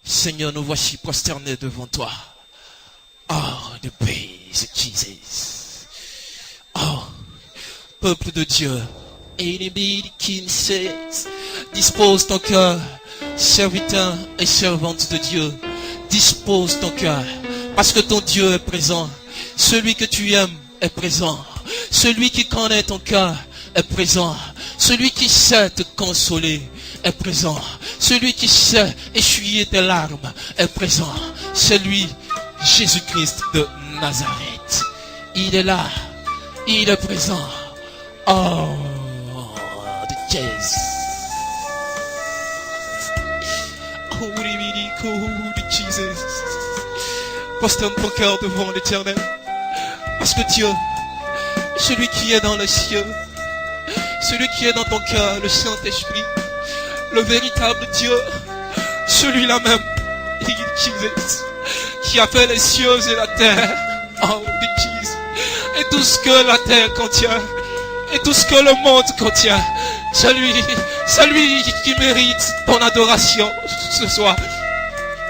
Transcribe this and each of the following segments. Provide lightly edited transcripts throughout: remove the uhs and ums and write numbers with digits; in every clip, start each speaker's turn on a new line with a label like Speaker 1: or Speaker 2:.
Speaker 1: Seigneur, nous voici prosternés devant toi. Oh, the praise Jesus. Oh, peuple de Dieu. Anybody King says, dispose ton cœur, serviteur et servante de Dieu. Dispose ton cœur, parce que ton Dieu est présent. Celui que tu aimes est présent. Celui qui connaît ton cœur est présent. Celui qui sait te consoler est présent. Celui qui sait essuyer tes larmes est présent. C'est lui, Jésus-Christ de Nazareth. Il est là. Il est présent. Oh, the Jesus. Oh, the Jesus. Prosterne ton cœur devant l'Éternel. Parce que Dieu, celui qui est dans les cieux, celui qui est dans ton cœur, le Saint-Esprit, le véritable Dieu, celui-là même, Jesus, qui a fait les cieux et la terre, oh, Jesus, et tout ce que la terre contient, et tout ce que le monde contient, c'est lui qui mérite ton adoration ce soir.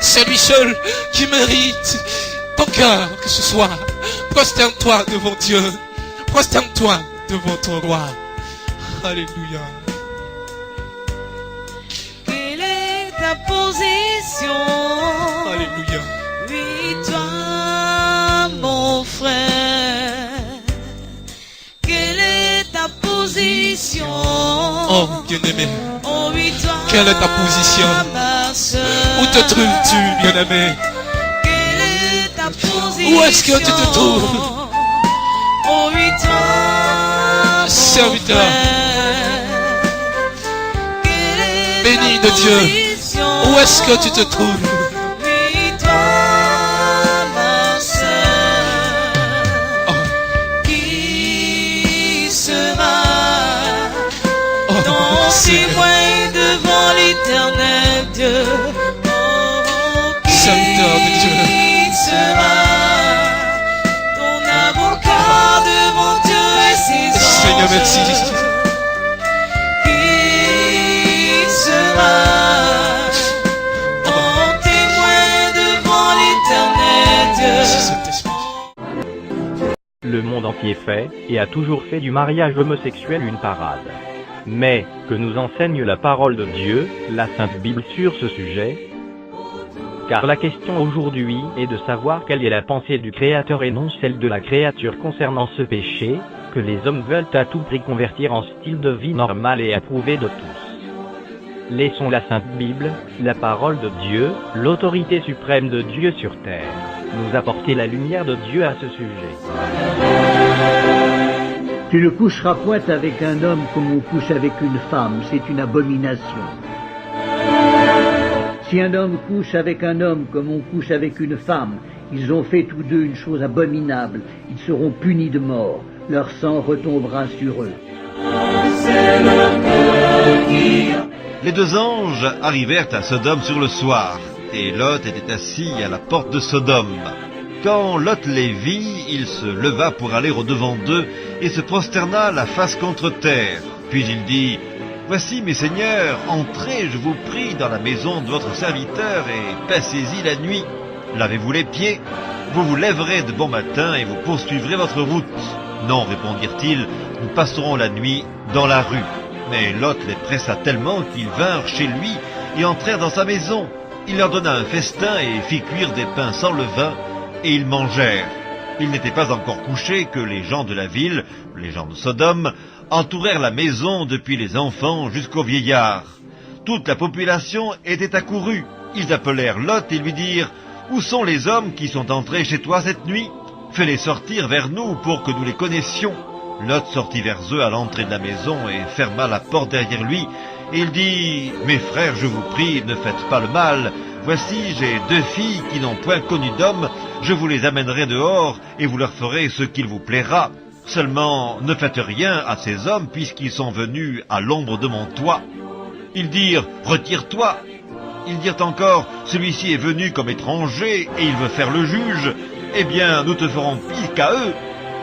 Speaker 1: C'est lui seul qui mérite ton cœur que ce soir. Prosterne-toi devant Dieu. Prosterne-toi devant ton roi. Alléluia.
Speaker 2: Quelle est ta position?
Speaker 1: Alléluia.
Speaker 2: Oui, toi, mon frère. Quelle est ta position?
Speaker 1: Oh, bien-aimé.
Speaker 2: Oh, oui, toi,
Speaker 1: quelle est ta position?
Speaker 2: ma sœur.
Speaker 1: Où te trouves-tu, bien-aimé?
Speaker 2: Quelle est ta position?
Speaker 1: Où est-ce que tu te trouves?
Speaker 2: Oh, oui, toi,
Speaker 1: serviteur, béni de Dieu, où est-ce que tu te trouves?
Speaker 2: Oui, toi, ma sœur, qui sera ton témoin devant l'Éternel Dieu?
Speaker 1: Serviteur de Dieu,
Speaker 2: qui sera ton avocat devant Dieu et ses anges?
Speaker 1: Seigneur, merci.
Speaker 2: Qui sera ton témoin devant l'Éternel Dieu?
Speaker 3: Le monde entier fait, et a toujours fait du mariage homosexuel une parade. Mais, que nous enseigne la parole de Dieu, la Sainte Bible sur ce sujet? Car la question aujourd'hui est de savoir quelle est la pensée du Créateur et non celle de la créature concernant ce péché, que les hommes veulent à tout prix convertir en style de vie normal et approuvé de tous. Laissons la Sainte Bible, la parole de Dieu, l'autorité suprême de Dieu sur terre, nous apporter la lumière de Dieu à ce sujet.
Speaker 4: Tu ne coucheras point avec un homme comme on couche avec une femme, c'est une abomination. Si un homme couche avec un homme comme on couche avec une femme, ils ont fait tous deux une chose abominable, ils seront punis de mort, leur sang retombera sur eux.
Speaker 5: Les deux anges arrivèrent à Sodome sur le soir, et Lot était assis à la porte de Sodome. Quand Lot les vit, il se leva pour aller au-devant d'eux, et se prosterna la face contre terre. Puis il dit: « Voici, mes seigneurs, entrez, je vous prie, dans la maison de votre serviteur, et passez-y la nuit. Lavez-vous les pieds, vous vous lèverez de bon matin, et vous poursuivrez votre route. » « Non, répondirent-ils, nous passerons la nuit dans la rue. » Mais Lot les pressa tellement qu'ils vinrent chez lui et entrèrent dans sa maison. Il leur donna un festin et fit cuire des pains sans levain, et ils mangèrent. Ils n'étaient pas encore couchés que les gens de la ville, les gens de Sodome, entourèrent la maison depuis les enfants jusqu'aux vieillards. Toute la population était accourue. Ils appelèrent Lot et lui dirent: « Où sont les hommes qui sont entrés chez toi cette nuit ? Fais-les sortir vers nous pour que nous les connaissions. » Lot sortit vers eux à l'entrée de la maison et ferma la porte derrière lui. Et il dit: « Mes frères, je vous prie, ne faites pas le mal. Voici, j'ai deux filles qui n'ont point connu d'homme. Je vous les amènerai dehors et vous leur ferez ce qu'il vous plaira. Seulement, ne faites rien à ces hommes puisqu'ils sont venus à l'ombre de mon toit. » Ils dirent: « Retire-toi. » Ils dirent encore: « Celui-ci est venu comme étranger et il veut faire le juge. Eh bien, nous te ferons pire qu'à eux. »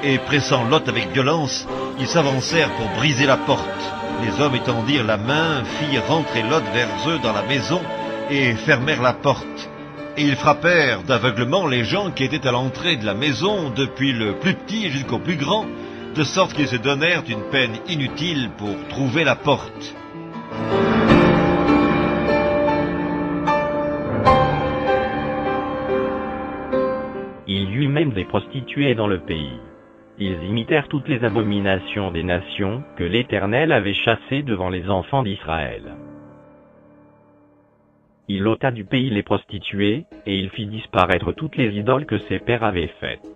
Speaker 5: Et pressant Lot avec violence, ils s'avancèrent pour briser la porte. Les hommes étendirent la main, firent rentrer Lot vers eux dans la maison, et fermèrent la porte. Et ils frappèrent d'aveuglement les gens qui étaient à l'entrée de la maison, depuis le plus petit jusqu'au plus grand, de sorte qu'ils se donnèrent une peine inutile pour trouver la porte.
Speaker 3: Il y eut même des prostituées dans le pays. Ils imitèrent toutes les abominations des nations que l'Éternel avait chassées devant les enfants d'Israël. Il ôta du pays les prostituées, et il fit disparaître toutes les idoles que ses pères avaient faites.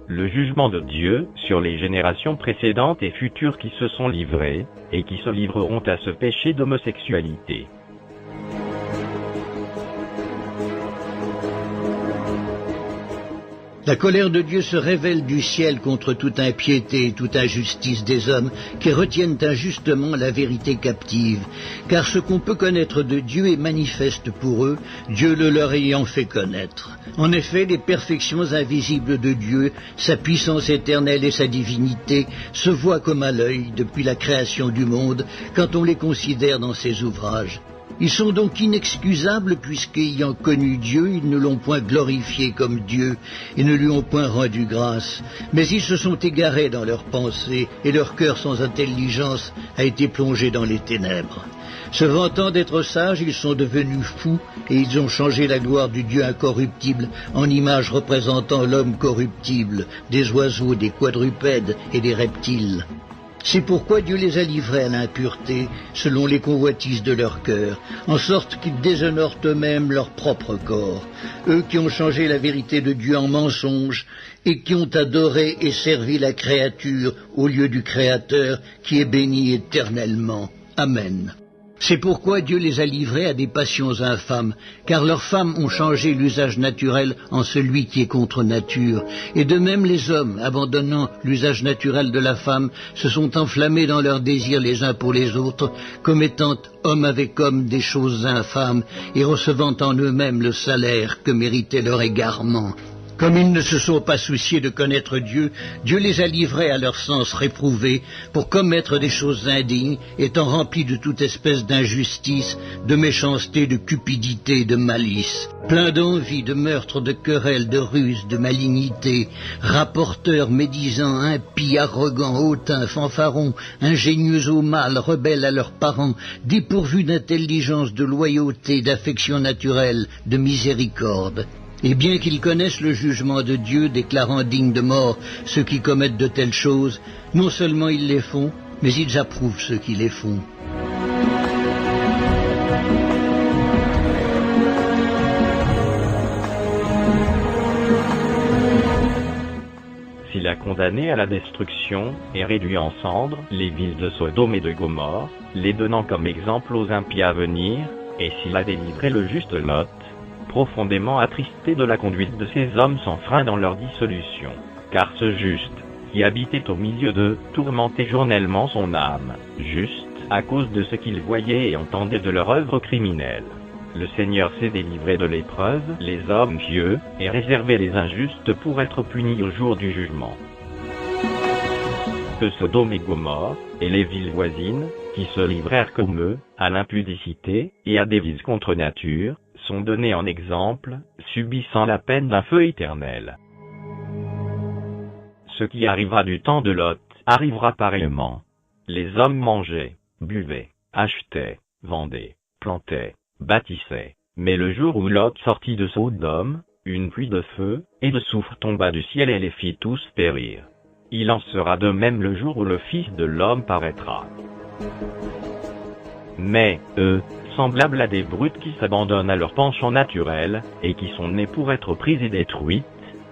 Speaker 3: Le jugement de Dieu sur les générations précédentes et futures qui se sont livrées, et qui se livreront à ce péché d'homosexualité.
Speaker 4: La colère de Dieu se révèle du ciel contre toute impiété et toute injustice des hommes qui retiennent injustement la vérité captive. Car ce qu'on peut connaître de Dieu est manifeste pour eux, Dieu le leur ayant fait connaître. En effet, les perfections invisibles de Dieu, sa puissance éternelle et sa divinité, se voient comme à l'œil depuis la création du monde, quand on les considère dans ses ouvrages. Ils sont donc inexcusables puisqu'ayant connu Dieu, ils ne l'ont point glorifié comme Dieu et ne lui ont point rendu grâce. Mais ils se sont égarés dans leurs pensées et leur cœur sans intelligence a été plongé dans les ténèbres. Se vantant d'être sages, ils sont devenus fous et ils ont changé la gloire du Dieu incorruptible en image représentant l'homme corruptible, des oiseaux, des quadrupèdes et des reptiles. C'est pourquoi Dieu les a livrés à l'impureté, selon les convoitises de leur cœur, en sorte qu'ils déshonorent eux-mêmes leur propre corps, eux qui ont changé la vérité de Dieu en mensonge, et qui ont adoré et servi la créature au lieu du Créateur, qui est béni éternellement. Amen. C'est pourquoi Dieu les a livrés à des passions infâmes, car leurs femmes ont changé l'usage naturel en celui qui est contre nature. Et de même les hommes, abandonnant l'usage naturel de la femme, se sont enflammés dans leurs désirs les uns pour les autres, commettant homme avec homme des choses infâmes, et recevant en eux-mêmes le salaire que méritait leur égarement. Comme ils ne se sont pas souciés de connaître Dieu, Dieu les a livrés à leur sens réprouvé pour commettre des choses indignes, étant remplis de toute espèce d'injustice, de méchanceté, de cupidité, de malice. Pleins d'envie, de meurtre, de querelles, de ruse, de malignité, rapporteurs, médisants, impies, arrogants, hautains, fanfarons, ingénieux au mal, rebelles à leurs parents, dépourvus d'intelligence, de loyauté, d'affection naturelle, de miséricorde. Et bien qu'ils connaissent le jugement de Dieu, déclarant dignes de mort ceux qui commettent de telles choses, non seulement ils les font, mais ils approuvent ceux qui les font.
Speaker 3: S'il a condamné à la destruction et réduit en cendres les villes de Sodome et de Gomorrhe, les donnant comme exemple aux impies à venir, et s'il a délivré le juste Lot, profondément attristé de la conduite de ces hommes sans frein dans leur dissolution, car ce juste, qui habitait au milieu d'eux, tourmentait journellement son âme, juste, à cause de ce qu'il voyait et entendait de leur œuvre criminelle. Le Seigneur s'est délivré de l'épreuve, les hommes pieux, et réservé les injustes pour être punis au jour du jugement. Que Sodome et Gomorrhe, et les villes voisines, qui se livrèrent comme eux, à l'impudicité, et à des vices contre nature, sont donnés en exemple, subissant la peine d'un feu éternel. Ce qui arriva du temps de Lot, arrivera pareillement. Les hommes mangeaient, buvaient, achetaient, vendaient, plantaient, bâtissaient. Mais le jour où Lot sortit de Sodome, une pluie de feu et de soufre tomba du ciel et les fit tous périr. Il en sera de même le jour où le Fils de l'homme paraîtra. Mais, eux, semblables à des brutes qui s'abandonnent à leur penchant naturel, et qui sont nés pour être prises et détruites,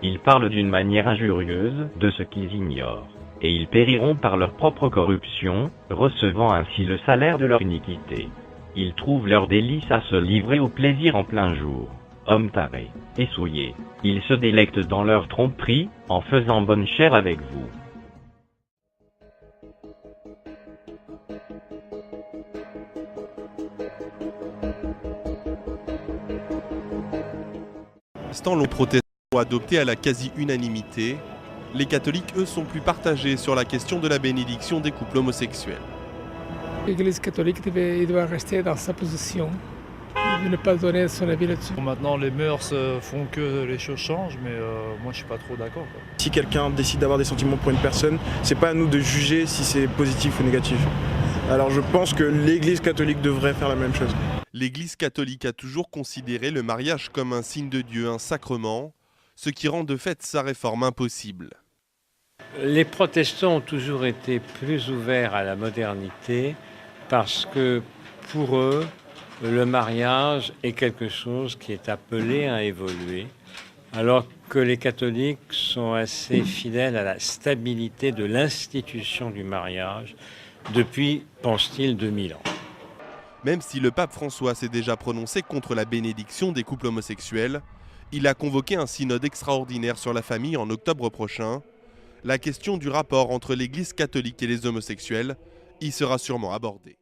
Speaker 3: ils parlent d'une manière injurieuse de ce qu'ils ignorent, et ils périront par leur propre corruption, recevant ainsi le salaire de leur iniquité. Ils trouvent leur délice à se livrer au plaisir en plein jour. Hommes tarés et souillés, ils se délectent dans leur tromperie, en faisant bonne chère avec vous.
Speaker 6: L'ont protestant ou adopté à la quasi-unanimité. Les catholiques, eux, sont plus partagés sur la question de la bénédiction des couples homosexuels.
Speaker 7: L'Église catholique il doit rester dans sa position, de ne pas donner son avis là-dessus.
Speaker 8: Maintenant, les mœurs font que les choses changent, mais moi je suis pas trop d'accord, quoi.
Speaker 9: Si quelqu'un décide d'avoir des sentiments pour une personne, c'est pas à nous de juger si c'est positif ou négatif. Alors je pense que l'Église catholique devrait faire la même chose.
Speaker 6: L'Église catholique a toujours considéré le mariage comme un signe de Dieu, un sacrement, ce qui rend de fait sa réforme impossible.
Speaker 10: Les protestants ont toujours été plus ouverts à la modernité parce que pour eux, le mariage est quelque chose qui est appelé à évoluer, alors que les catholiques sont assez fidèles à la stabilité de l'institution du mariage depuis, pense-t-il, 2000 ans.
Speaker 6: Même si le pape François s'est déjà prononcé contre la bénédiction des couples homosexuels, il a convoqué un synode extraordinaire sur la famille en octobre prochain. La question du rapport entre l'Église catholique et les homosexuels y sera sûrement abordée.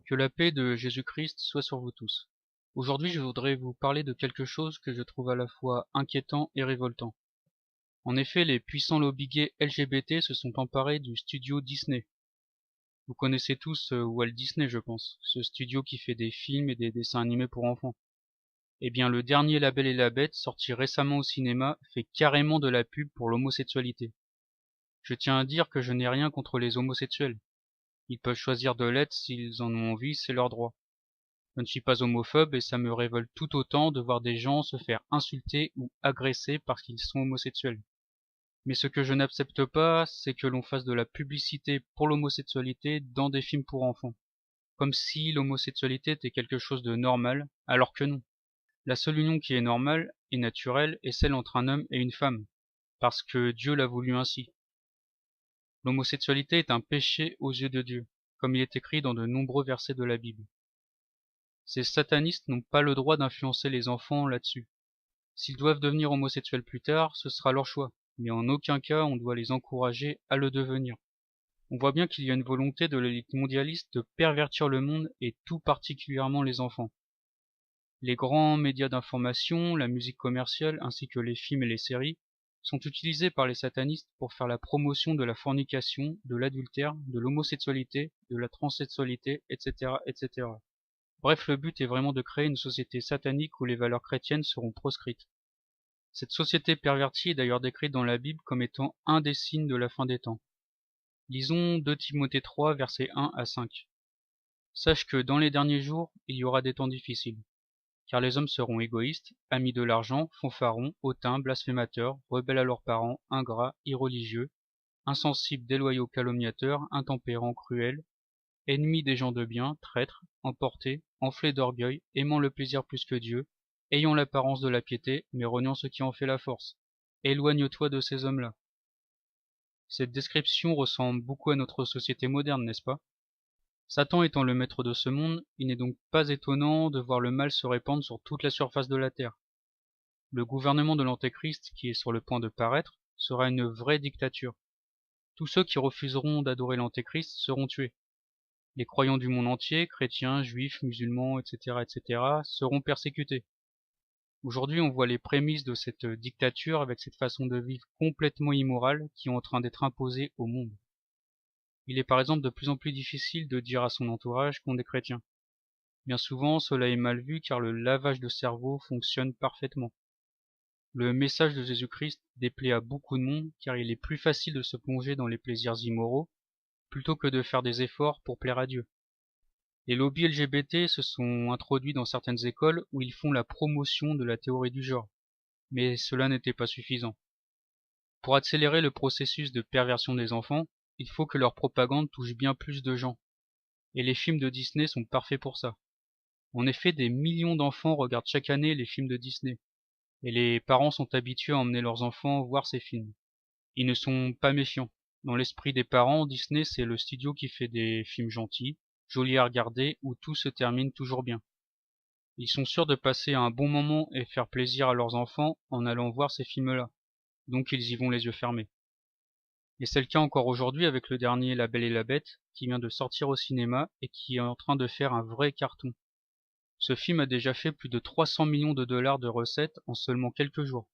Speaker 11: Que la paix de Jésus-Christ soit sur vous tous. Aujourd'hui, je voudrais vous parler de quelque chose que je trouve à la fois inquiétant et révoltant. En effet, les puissants lobbies gays LGBT se sont emparés du studio Disney. Vous connaissez tous Walt Disney, je pense, ce studio qui fait des films et des dessins animés pour enfants. Eh bien, le dernier La Belle et la Bête, sorti récemment au cinéma, fait carrément de la pub pour l'homosexualité. Je tiens à dire que je n'ai rien contre les homosexuels. Ils peuvent choisir de l'être s'ils en ont envie, c'est leur droit. Je ne suis pas homophobe et ça me révolte tout autant de voir des gens se faire insulter ou agresser parce qu'ils sont homosexuels. Mais ce que je n'accepte pas, c'est que l'on fasse de la publicité pour l'homosexualité dans des films pour enfants. Comme si l'homosexualité était quelque chose de normal, alors que non. La seule union qui est normale et naturelle est celle entre un homme et une femme, parce que Dieu l'a voulu ainsi. L'homosexualité est un péché aux yeux de Dieu, comme il est écrit dans de nombreux versets de la Bible. Ces satanistes n'ont pas le droit d'influencer les enfants là-dessus. S'ils doivent devenir homosexuels plus tard, ce sera leur choix, mais en aucun cas on doit les encourager à le devenir. On voit bien qu'il y a une volonté de l'élite mondialiste de pervertir le monde et tout particulièrement les enfants. Les grands médias d'information, la musique commerciale ainsi que les films et les séries sont utilisés par les satanistes pour faire la promotion de la fornication, de l'adultère, de l'homosexualité, de la transsexualité, etc., etc. Bref, le but est vraiment de créer une société satanique où les valeurs chrétiennes seront proscrites. Cette société pervertie est d'ailleurs décrite dans la Bible comme étant un des signes de la fin des temps. Lisons 2 Timothée 3, versets 1 à 5. Sache que dans les derniers jours, il y aura des temps difficiles. Car les hommes seront égoïstes, amis de l'argent, fanfarons, hautains, blasphémateurs, rebelles à leurs parents, ingrats, irreligieux, insensibles, déloyaux, calomniateurs, intempérants, cruels, ennemis des gens de bien, traîtres, emportés, enflés d'orgueil, aimant le plaisir plus que Dieu, ayant l'apparence de la piété, mais reniant ce qui en fait la force. Éloigne-toi de ces hommes-là. Cette description ressemble beaucoup à notre société moderne, n'est-ce pas? Satan étant le maître de ce monde, il n'est donc pas étonnant de voir le mal se répandre sur toute la surface de la terre. Le gouvernement de l'Antéchrist, qui est sur le point de paraître, sera une vraie dictature. Tous ceux qui refuseront d'adorer l'Antéchrist seront tués. Les croyants du monde entier, chrétiens, juifs, musulmans, etc., etc., seront persécutés. Aujourd'hui, on voit les prémices de cette dictature avec cette façon de vivre complètement immorale qui est en train d'être imposée au monde. Il est par exemple de plus en plus difficile de dire à son entourage qu'on est chrétien. Bien souvent, cela est mal vu car le lavage de cerveau fonctionne parfaitement. Le message de Jésus-Christ déplaît à beaucoup de monde car il est plus facile de se plonger dans les plaisirs immoraux plutôt que de faire des efforts pour plaire à Dieu. Les lobbies LGBT se sont introduits dans certaines écoles où ils font la promotion de la théorie du genre, mais cela n'était pas suffisant. Pour accélérer le processus de perversion des enfants, il faut que leur propagande touche bien plus de gens. Et les films de Disney sont parfaits pour ça. En effet, des millions d'enfants regardent chaque année les films de Disney. Et les parents sont habitués à emmener leurs enfants voir ces films. Ils ne sont pas méfiants. Dans l'esprit des parents, Disney c'est le studio qui fait des films gentils, jolis à regarder, où tout se termine toujours bien. Ils sont sûrs de passer un bon moment et faire plaisir à leurs enfants en allant voir ces films-là. Donc ils y vont les yeux fermés. Et c'est le cas encore aujourd'hui avec le dernier La Belle et la Bête, qui vient de sortir au cinéma et qui est en train de faire un vrai carton. Ce film a déjà fait plus de 300 millions de dollars de recettes en seulement quelques jours.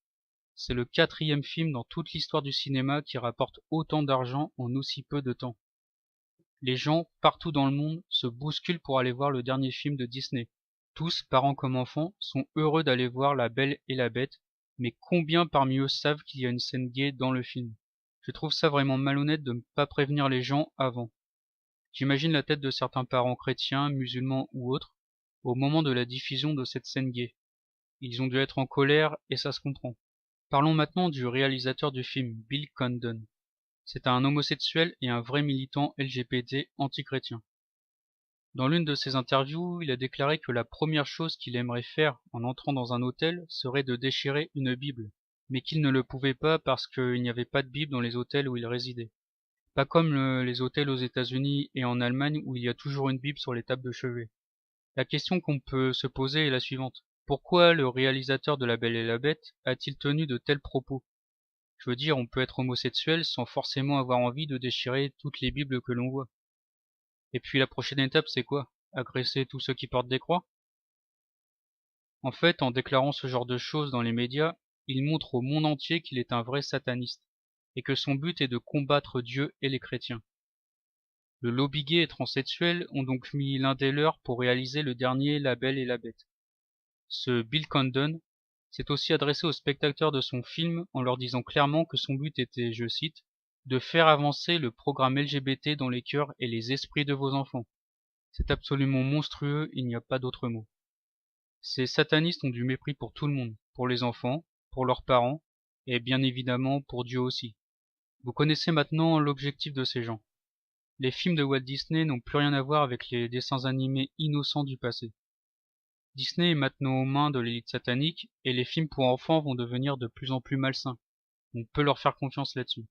Speaker 11: C'est le 4e film dans toute l'histoire du cinéma qui rapporte autant d'argent en aussi peu de temps. Les gens, partout dans le monde, se bousculent pour aller voir le dernier film de Disney. Tous, parents comme enfants, sont heureux d'aller voir La Belle et la Bête, mais combien parmi eux savent qu'il y a une scène gay dans le film? Je trouve ça vraiment malhonnête de ne pas prévenir les gens avant. J'imagine la tête de certains parents chrétiens, musulmans ou autres, au moment de la diffusion de cette scène gay. Ils ont dû être en colère et ça se comprend. Parlons maintenant du réalisateur du film, Bill Condon. C'est un homosexuel et un vrai militant LGBT anti-chrétien. Dans l'une de ses interviews, il a déclaré que la première chose qu'il aimerait faire en entrant dans un hôtel serait de déchirer une Bible, mais qu'il ne le pouvait pas parce qu'il n'y avait pas de Bible dans les hôtels où il résidait. Pas comme les hôtels aux États-Unis et en Allemagne où il y a toujours une Bible sur les tables de chevet. La question qu'on peut se poser est la suivante. Pourquoi le réalisateur de La Belle et la Bête a-t-il tenu de tels propos? Je veux dire, on peut être homosexuel sans forcément avoir envie de déchirer toutes les Bibles que l'on voit. Et puis la prochaine étape, c'est quoi? Agresser tous ceux qui portent des croix? En fait, en déclarant ce genre de choses dans les médias, il montre au monde entier qu'il est un vrai sataniste, et que son but est de combattre Dieu et les chrétiens. Le lobby gay et transsexuel ont donc mis l'un des leurs pour réaliser le dernier La Belle et la Bête. Ce Bill Condon s'est aussi adressé aux spectateurs de son film en leur disant clairement que son but était, je cite, de faire avancer le programme LGBT dans les cœurs et les esprits de vos enfants. C'est absolument monstrueux, il n'y a pas d'autre mot. Ces satanistes ont du mépris pour tout le monde, pour les enfants, pour leurs parents, et bien évidemment pour Dieu aussi. Vous connaissez maintenant l'objectif de ces gens. Les films de Walt Disney n'ont plus rien à voir avec les dessins animés innocents du passé. Disney est maintenant aux mains de l'élite satanique, et les films pour enfants vont devenir de plus en plus malsains. On peut leur faire confiance là-dessus.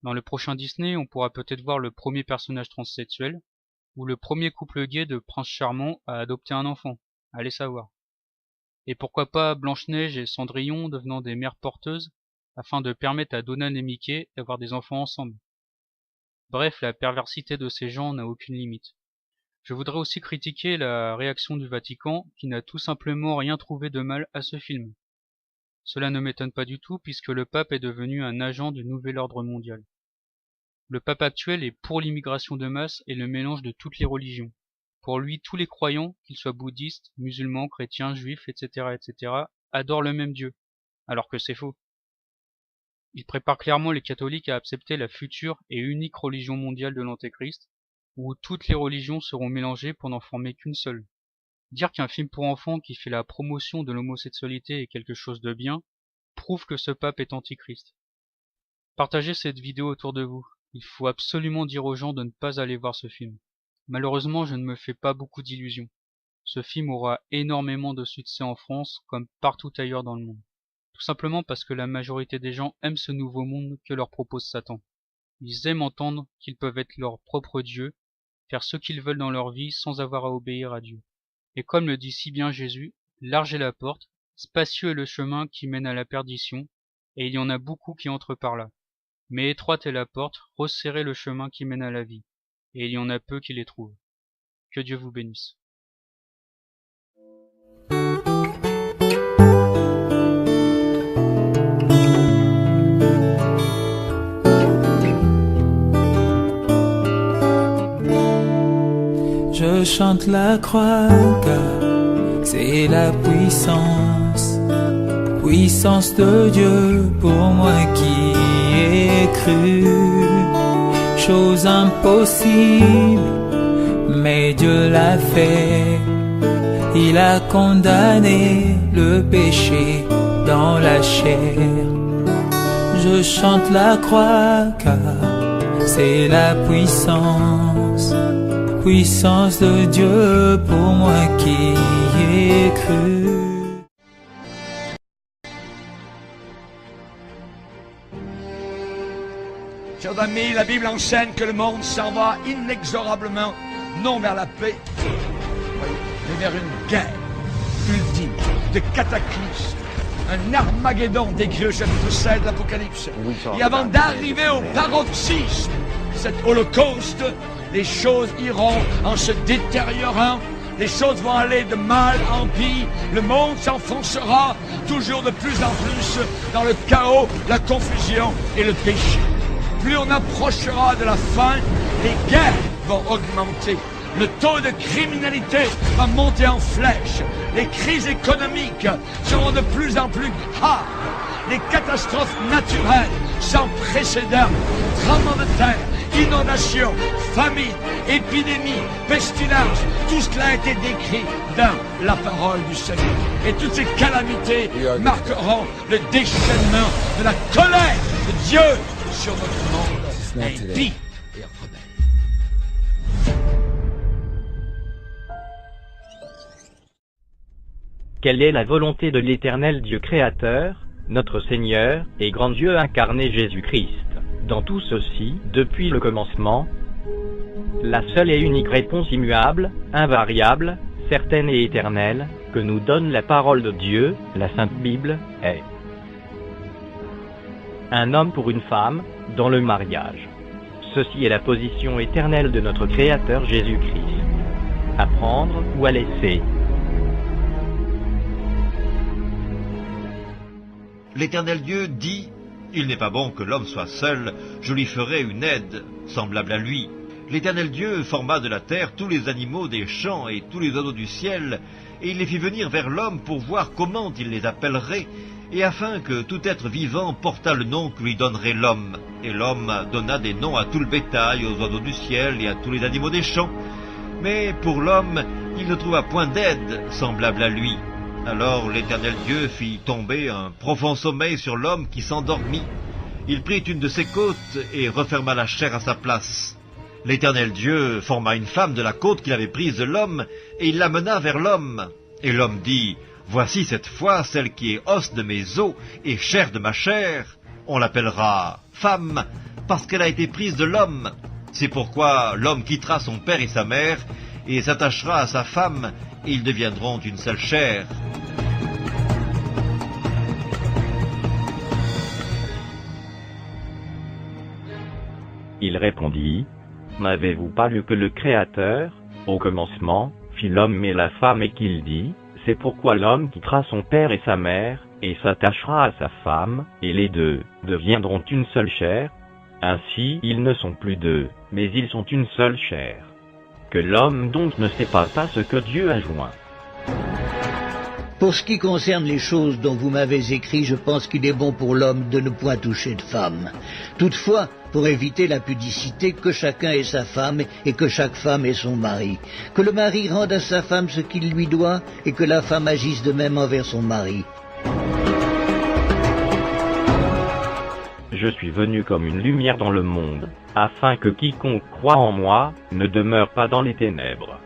Speaker 11: Dans le prochain Disney, on pourra peut-être voir le premier personnage transsexuel, ou le premier couple gay de Prince Charmant à adopter un enfant, allez savoir. Et pourquoi pas Blanche-Neige et Cendrillon devenant des mères porteuses, afin de permettre à Donald et Mickey d'avoir des enfants ensemble. Bref, la perversité de ces gens n'a aucune limite. Je voudrais aussi critiquer la réaction du Vatican, qui n'a tout simplement rien trouvé de mal à ce film. Cela ne m'étonne pas du tout puisque le pape est devenu un agent du nouvel ordre mondial. Le pape actuel est pour l'immigration de masse et le mélange de toutes les religions. Pour lui, tous les croyants, qu'ils soient bouddhistes, musulmans, chrétiens, juifs, etc., adorent le même Dieu, alors que c'est faux. Il prépare clairement les catholiques à accepter la future et unique religion mondiale de l'Antéchrist, où toutes les religions seront mélangées pour n'en former qu'une seule. Dire qu'un film pour enfants qui fait la promotion de l'homosexualité est quelque chose de bien, prouve que ce pape est antichrist. Partagez cette vidéo autour de vous. Il faut absolument dire aux gens de ne pas aller voir ce film. Malheureusement, je ne me fais pas beaucoup d'illusions. Ce film aura énormément de succès en France, comme partout ailleurs dans le monde. Tout simplement parce que la majorité des gens aiment ce nouveau monde que leur propose Satan. Ils aiment entendre qu'ils peuvent être leur propre Dieu, faire ce qu'ils veulent dans leur vie sans avoir à obéir à Dieu. Et comme le dit si bien Jésus, large est la porte, spacieux est le chemin qui mène à la perdition, et il y en a beaucoup qui entrent par là. Mais étroite est la porte, resserré le chemin qui mène à la vie, et il y en a peu qui les trouvent. Que Dieu vous bénisse.
Speaker 2: Je chante la croix car c'est la puissance de Dieu pour moi qui ai cru. Chose impossible, mais Dieu l'a fait. Il a condamné le péché dans la chair. Je chante la croix car c'est la puissance de Dieu pour moi qui ai cru.
Speaker 12: Chers amis, la Bible enseigne que le monde s'en va inexorablement, non vers la paix, mais vers une guerre ultime, des cataclysmes, un Armageddon décrit au chapitre 7 de l'Apocalypse. Et avant d'arriver au paroxysme de cet holocauste, les choses iront en se détériorant, les choses vont aller de mal en pis, le monde s'enfoncera toujours de plus en plus dans le chaos, la confusion et le péché. Plus on approchera de la fin, les guerres vont augmenter. Le taux de criminalité va monter en flèche. Les crises économiques seront de plus en plus graves. Les catastrophes naturelles sans précédent, tremblements de terre, inondations, famine, épidémies, pestilence, tout cela a été décrit dans la parole du Seigneur. Et toutes ces calamités marqueront le déchaînement de la colère de Dieu sur notre monde impie et rebelle.
Speaker 3: Quelle est la volonté de l'Éternel Dieu créateur, notre Seigneur et grand Dieu incarné Jésus-Christ, dans tout ceci, depuis le commencement? La seule et unique réponse immuable, invariable, certaine et éternelle, que nous donne la parole de Dieu, la Sainte Bible, est un homme pour une femme, dans le mariage. Ceci est la position éternelle de notre Créateur Jésus-Christ. À prendre ou à laisser.
Speaker 5: L'Éternel Dieu dit, « Il n'est pas bon que l'homme soit seul, je lui ferai une aide, semblable à lui. » L'Éternel Dieu forma de la terre tous les animaux des champs et tous les oiseaux du ciel, et il les fit venir vers l'homme pour voir comment il les appellerait, et afin que tout être vivant portât le nom que lui donnerait l'homme. Et l'homme donna des noms à tout le bétail, aux oiseaux du ciel et à tous les animaux des champs. Mais pour l'homme, il ne trouva point d'aide semblable à lui. Alors l'Éternel Dieu fit tomber un profond sommeil sur l'homme qui s'endormit. Il prit une de ses côtes et referma la chair à sa place. L'Éternel Dieu forma une femme de la côte qu'il avait prise de l'homme, et il l'amena vers l'homme. Et l'homme dit, « Voici cette fois celle qui est os de mes os et chair de ma chair. On l'appellera femme, parce qu'elle a été prise de l'homme. C'est pourquoi l'homme quittera son père et sa mère, et s'attachera à sa femme, et ils deviendront une seule chair. »
Speaker 3: Il répondit, « N'avez-vous pas lu que le Créateur, au commencement, fit l'homme et la femme et qu'il dit, c'est pourquoi l'homme quittera son père et sa mère, et s'attachera à sa femme, et les deux deviendront une seule chair. Ainsi ils ne sont plus deux, mais ils sont une seule chair. Que l'homme donc ne sépare pas ce que Dieu a joint. »
Speaker 4: Pour ce qui concerne les choses dont vous m'avez écrit, je pense qu'il est bon pour l'homme de ne point toucher de femme. Toutefois, pour éviter la pudicité, que chacun ait sa femme et que chaque femme ait son mari. Que le mari rende à sa femme ce qu'il lui doit et que la femme agisse de même envers son mari.
Speaker 3: Je suis venu comme une lumière dans le monde, afin que quiconque croit en moi ne demeure pas dans les ténèbres.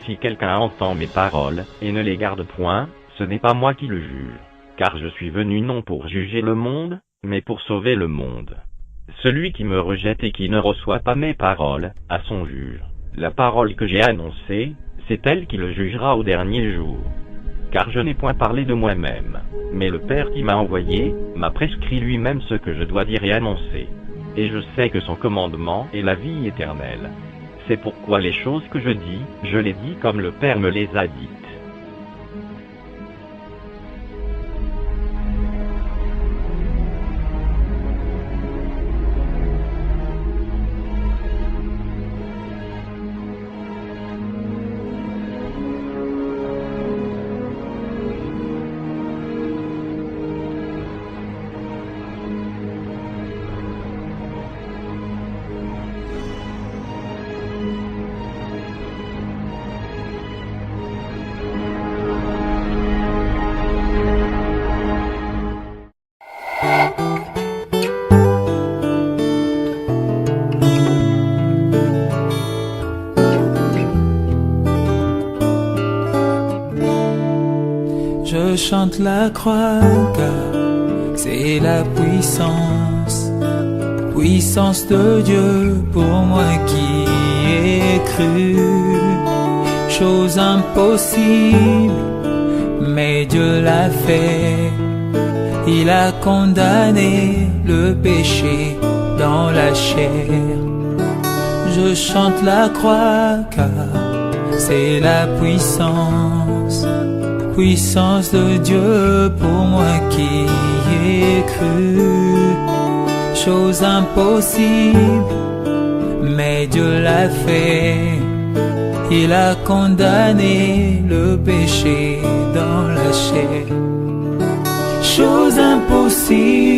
Speaker 3: Si quelqu'un entend mes paroles et ne les garde point, ce n'est pas moi qui le juge, car je suis venu non pour juger le monde, mais pour sauver le monde. Celui qui me rejette et qui ne reçoit pas mes paroles a son juge. La parole que j'ai annoncée, c'est elle qui le jugera au dernier jour. Car je n'ai point parlé de moi-même, mais le Père qui m'a envoyé m'a prescrit lui-même ce que je dois dire et annoncer. Et je sais que son commandement est la vie éternelle. C'est pourquoi les choses que je dis, je les dis comme le Père me les a dites.
Speaker 2: Je chante la croix car c'est la puissance, puissance de Dieu pour moi qui ai cru. Chose impossible, mais Dieu l'a fait, Il a condamné le péché dans la chair. Je chante la croix car c'est la puissance, puissance de Dieu pour moi qui ai cru. Chose impossible, mais Dieu l'a fait. Il a condamné le péché dans la chair. Chose impossible,